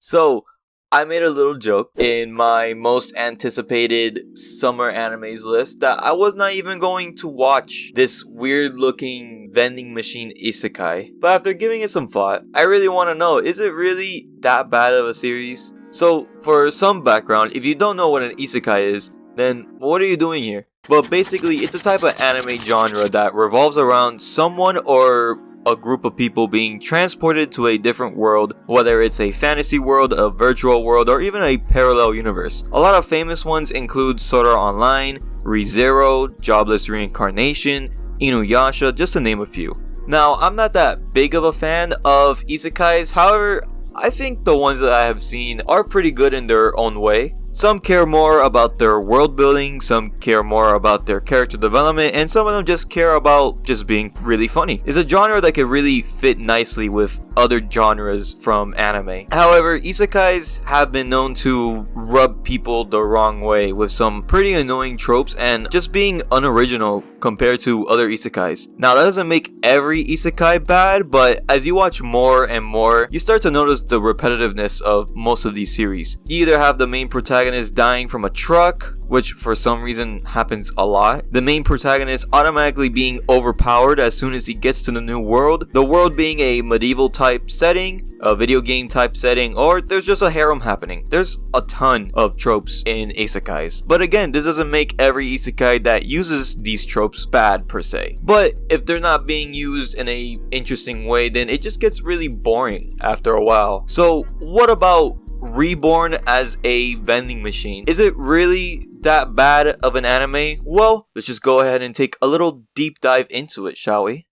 So, I made a little joke in my most anticipated summer animes list that I was not even going to watch this weird looking vending machine isekai. But after giving it some thought, I really want to know, is it really that bad of a series? So, for some background, if you don't know what an isekai is, then what are you doing here? But basically, it's a type of anime genre that revolves around someone or a group of people being transported to a different world, whether it's a fantasy world, a virtual world, or even a parallel universe. A lot of famous ones include Sword Art Online, ReZero, Jobless Reincarnation, Inuyasha, just to name a few. Now, I'm not that big of a fan of isekais, however, I think the ones that I have seen are pretty good in their own way. Some care more about their world building, some care more about their character development, and some of them just care about just being really funny. It's a genre that can really fit nicely with other genres from anime. However, isekais have been known to rub people the wrong way with some pretty annoying tropes and just being unoriginal compared to other isekais. Now, that doesn't make every isekai bad, but as you watch more and more, you start to notice the repetitiveness of most of these series. You either have the main protagonist dying from a truck, which for some reason happens a lot, the main protagonist automatically being overpowered as soon as he gets to the new world, the world being a medieval type setting, a video game type setting, or there's just a harem happening. There's a ton of tropes in isekais. But again, this doesn't make every isekai that uses these tropes bad per se. But if they're not being used in a interesting way, then it just gets really boring after a while. So what about Reborn as a vending machine? Is it really that bad of an anime? Well, let's just go ahead and take a little deep dive into it, shall we?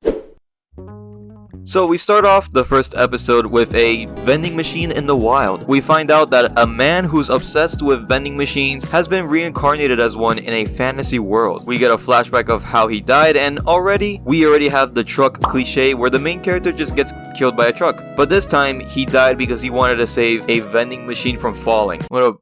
So we start off the first episode with a vending machine in the wild. We find out that a man who's obsessed with vending machines has been reincarnated as one in a fantasy world. We get a flashback of how he died, and we already have the truck cliche where the main character just gets killed by a truck. But this time, he died because he wanted to save a vending machine from falling. What a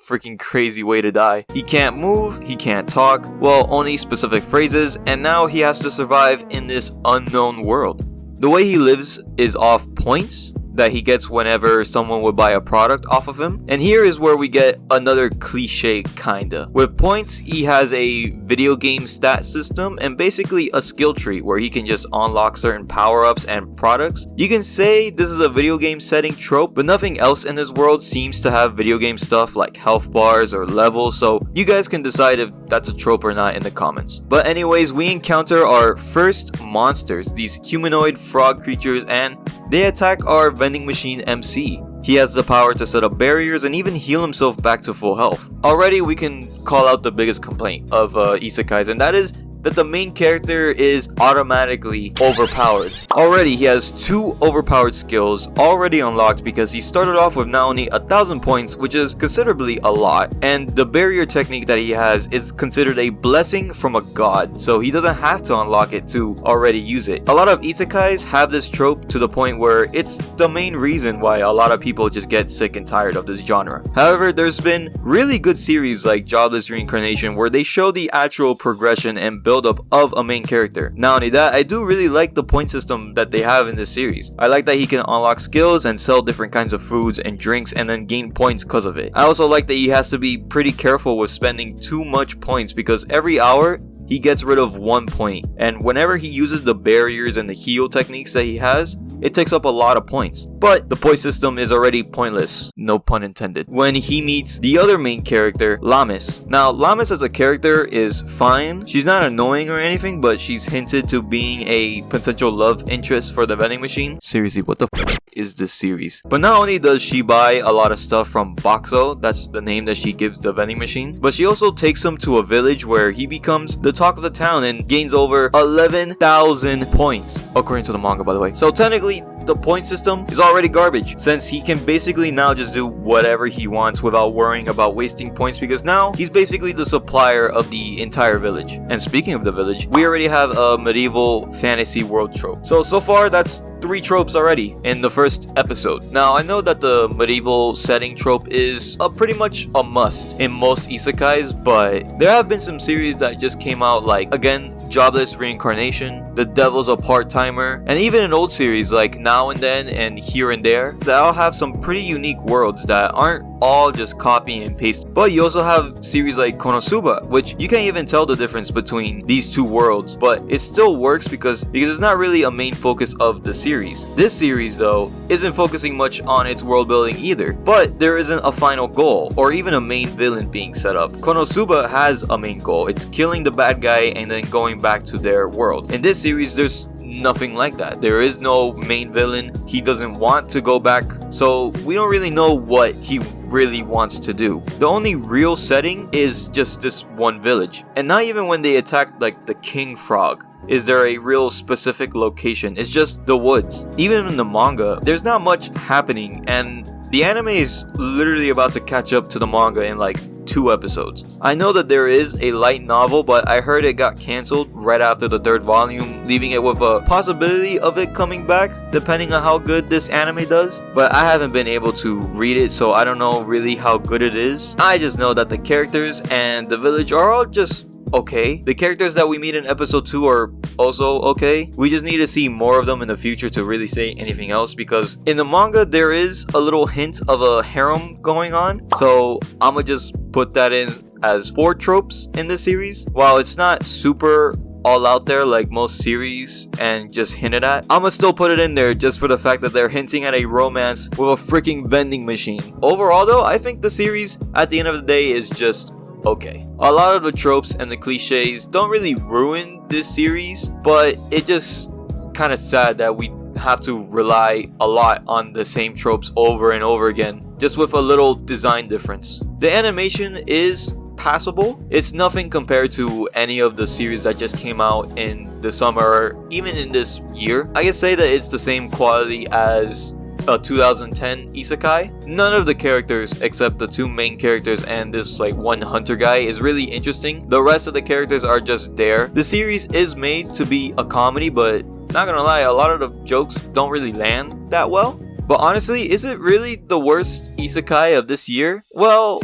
freaking crazy way to die. He can't move, he can't talk, well, only specific phrases, and now he has to survive in this unknown world. The way he lives is off points that he gets whenever someone would buy a product off of him. And here is where we get another cliche kinda. With points, he has a video game stat system and basically a skill tree where he can just unlock certain power-ups and products. You can say this is a video game setting trope, but nothing else in this world seems to have video game stuff like health bars or levels, so you guys can decide if that's a trope or not in the comments. But anyways, we encounter our first monsters, these humanoid frog creatures, and they attack our vending machine MC. He has the power to set up barriers and even heal himself back to full health. Already we can call out the biggest complaint of isekais, and that is that the main character is automatically overpowered. Already he has 2 overpowered skills already unlocked because he started off with not only 1,000 points, which is considerably a lot, and the barrier technique that he has is considered a blessing from a god, so he doesn't have to unlock it to already use it. A lot of isekais have this trope to the point where it's the main reason why a lot of people just get sick and tired of this genre. However, there's been really good series like Jobless Reincarnation where they show the actual progression and build up of a main character. Not only that, I do really like the point system that they have in this series. I like that he can unlock skills and sell different kinds of foods and drinks and then gain points because of it. I also like that he has to be pretty careful with spending too much points because every hour he gets rid of 1 point, and whenever he uses the barriers and the heal techniques that he has, it takes up a lot of points. But the point system is already pointless, no pun intended, when he meets the other main character, Lamis. Now, Lamis as a character is fine. She's not annoying or anything, but she's hinted to being a potential love interest for the vending machine. Seriously, what the f is this series? But not only does she buy a lot of stuff from Boxo, that's the name that she gives the vending machine, but she also takes him to a village where he becomes the talk of the town and gains over 11,000 points, according to the manga, by the way. So technically, the point system is already garbage, since he can basically now just do whatever he wants without worrying about wasting points, because now he's basically the supplier of the entire village. And speaking of the village, we already have a medieval fantasy world trope. So far that's 3 tropes already in the first episode. Now, I know that the medieval setting trope is pretty much a must in most isekais, but there have been some series that just came out, like, again, Jobless Reincarnation, the devil's a part-timer, and even an old series like Now and Then and Here and There that all have some pretty unique worlds that aren't all just copy and paste. But you also have series like Konosuba, which you can't even tell the difference between these two worlds, but it still works because it's not really a main focus of the series. This series though isn't focusing much on its world building either, but there isn't a final goal or even a main villain being set up. Konosuba has a main goal. It's killing the bad guy and then going back to their world. In this series there's nothing like that. There is no main villain. He doesn't want to go back, so we don't really know what he really wants to do. The only real setting is just this one village, and not even when they attacked like the king frog is there a real specific location. It's just the woods. Even in the manga there's not much happening, and the anime is literally about to catch up to the manga in like 2 episodes. I know that there is a light novel, but I heard it got cancelled right after the 3rd volume, leaving it with a possibility of it coming back depending on how good this anime does. But I haven't been able to read it, so I don't know really how good it is. I just know that the characters and the village are all just okay. The characters that we meet in episode 2 are also okay. We just need to see more of them in the future to really say anything else, because in the manga there is a little hint of a harem going on, so I'ma just put that in as 4 tropes in this series. While it's not super all out there like most series and just hinted at, I'ma still put it in there just for the fact that they're hinting at a romance with a freaking vending machine. Overall though, I think the series at the end of the day is just okay. A lot of the tropes and the cliches don't really ruin this series, but it just kind of sad that we have to rely a lot on the same tropes over and over again, just with a little design difference. The animation is passable. It's nothing compared to any of the series that just came out in the summer or even in this year. I can say that it's the same quality as a 2010 Isekai. None of the characters except the 2 main characters and this like one hunter guy is really interesting. The rest of the characters are just there. The series is made to be a comedy, but not gonna lie, a lot of the jokes don't really land that well. But honestly, is it really the worst Isekai of this year? Well,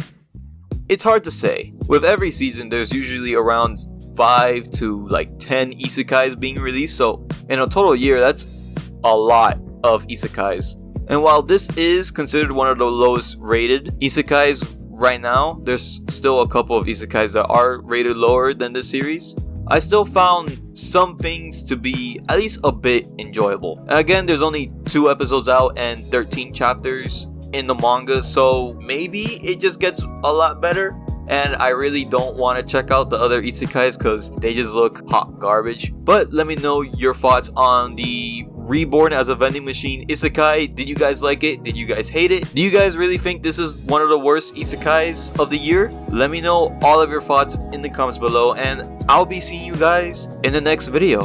it's hard to say. With every season there's usually around 5 to like 10 Isekais being released, so in a total year that's a lot of Isekais. And while this is considered one of the lowest rated Isekais right now, there's still a couple of Isekais that are rated lower than this series. I still found some things to be at least a bit enjoyable. And again, there's only 2 episodes out and 13 chapters in the manga, so maybe it just gets a lot better. And I really don't want to check out the other Isekais because they just look hot garbage. But let me know your thoughts on the Reborn as a vending machine Isekai. Did you guys like it? Did you guys hate it? Do you guys really think this is one of the worst Isekais of the year? Let me know all of your thoughts in the comments below, and I'll be seeing you guys in the next video.